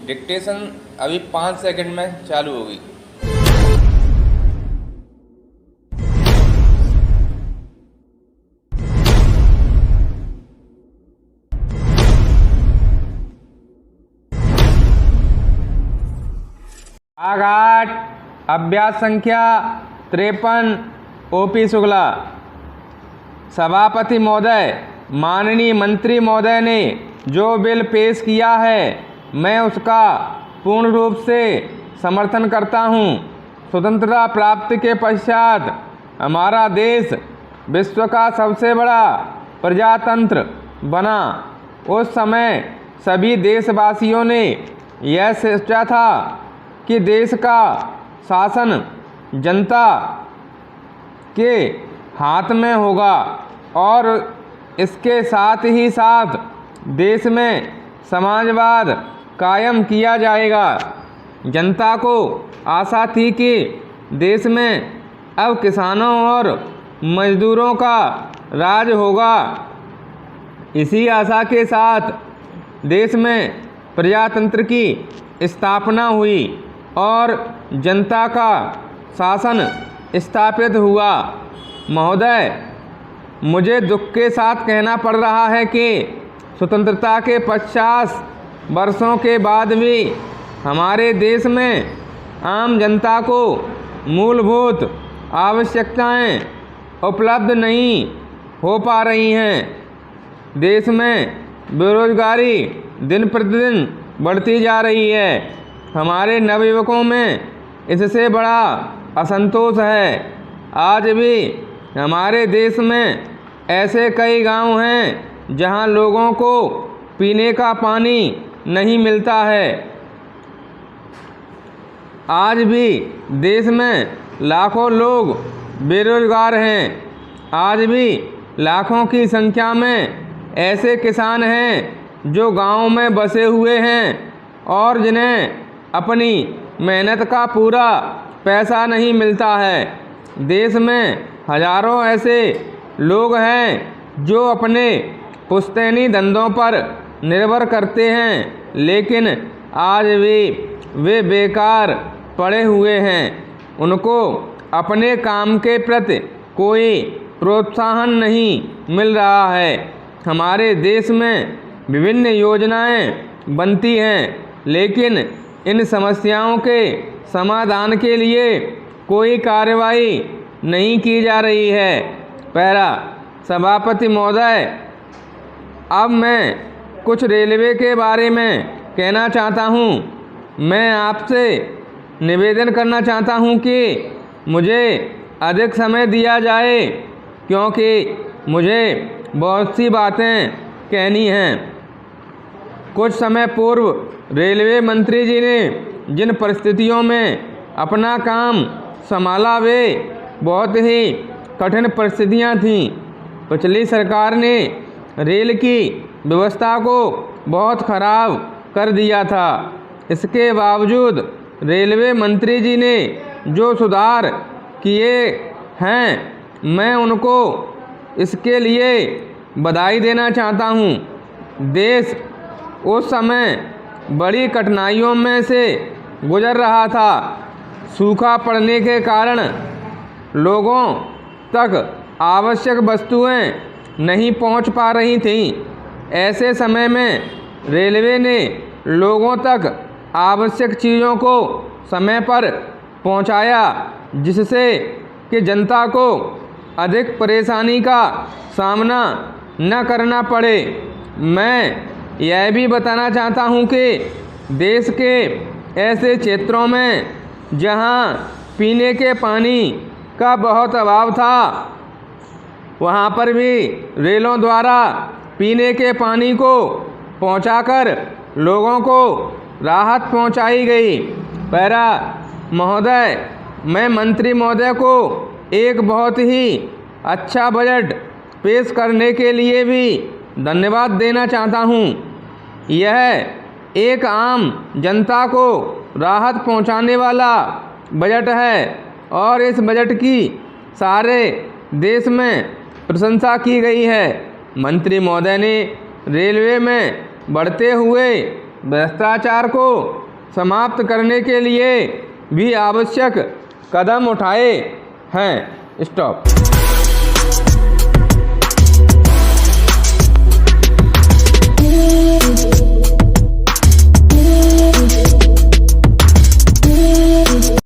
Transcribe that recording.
Dictation अभी 5 second में चालू होगी। आघाट अभ्यास संख्या 53 ओपी शुक्ला। सभापति महोदय, माननीय मंत्री महोदय ने जो बिल पेश किया है मैं उसका पूर्ण रूप से समर्थन करता हूं। स्वतंत्रता प्राप्ति के पश्चात हमारा देश विश्व का सबसे बड़ा प्रजातंत्र बना। उस समय सभी देशवासियों ने यह सोचा था कि देश का शासन जनता के हाथ में होगा और इसके साथ ही साथ देश में समाजवाद कायम किया जाएगा। जनता को आशा थी कि देश में अब किसानों और मजदूरों का राज होगा। इसी आशा के साथ देश में प्रजातंत्र की स्थापना हुई और जनता का शासन स्थापित हुआ। महोदय, मुझे दुख के साथ कहना पड़ रहा है कि स्वतंत्रता के 50 वर्षों के बाद भी हमारे देश में आम जनता को मूलभूत आवश्यकताएं उपलब्ध नहीं हो पा रही हैं। देश में बेरोजगारी दिन प्रतिदिन बढ़ती जा रही है। हमारे नवयुवकों में इससे बड़ा असंतोष है। आज भी हमारे देश में ऐसे कई गांव हैं जहां लोगों को पीने का पानी नहीं मिलता है। आज भी देश में लाखों लोग बेरोजगार हैं। आज भी लाखों की संख्या में ऐसे किसान हैं जो गांव में बसे हुए हैं और जिन्हें अपनी मेहनत का पूरा पैसा नहीं मिलता है। देश में हजारों ऐसे लोग हैं जो अपने पुश्तैनी धंधों पर निर्भर करते हैं, लेकिन आज भी वे बेकार पड़े हुए हैं। उनको अपने काम के प्रति कोई प्रोत्साहन नहीं मिल रहा है। हमारे देश में विभिन्न योजनाएं बनती हैं, लेकिन इन समस्याओं के समाधान के लिए कोई कार्रवाई नहीं की जा रही है। पैरा सभापति महोदय, अब मैं कुछ रेलवे के बारे में कहना चाहता हूँ। मैं आपसे निवेदन करना चाहता हूँ कि मुझे अधिक समय दिया जाए, क्योंकि मुझे बहुत सी बातें कहनी हैं। कुछ समय पूर्व रेलवे मंत्री जी ने जिन परिस्थितियों में अपना काम संभाला वे बहुत ही कठिन परिस्थितियां थीं। पिछली सरकार ने रेल की व्यवस्था को बहुत खराब कर दिया था। इसके बावजूद रेलवे मंत्री जी ने जो सुधार किए हैं, मैं उनको इसके लिए बधाई देना चाहता हूँ। देश उस समय बड़ी कठिनाइयों में से गुजर रहा था। सूखा पड़ने के कारण लोगों तक आवश्यक वस्तुएं नहीं पहुंच पा रही थीं। ऐसे समय में रेलवे ने लोगों तक आवश्यक चीज़ों को समय पर पहुंचाया, जिससे कि जनता को अधिक परेशानी का सामना न करना पड़े। मैं यह भी बताना चाहता हूं कि देश के ऐसे क्षेत्रों में जहां पीने के पानी का बहुत अभाव था, वहां पर भी रेलों द्वारा पीने के पानी को पहुंचाकर लोगों को राहत पहुंचाई गई। पैरा महोदय, मैं मंत्री महोदय को एक बहुत ही अच्छा बजट पेश करने के लिए भी धन्यवाद देना चाहता हूँ। यह एक आम जनता को राहत पहुँचाने वाला बजट है और इस बजट की सारे देश में प्रशंसा की गई है। मंत्री महोदय ने रेलवे में बढ़ते हुए भ्रष्टाचार को समाप्त करने के लिए भी आवश्यक कदम उठाए हैं। स्टॉप।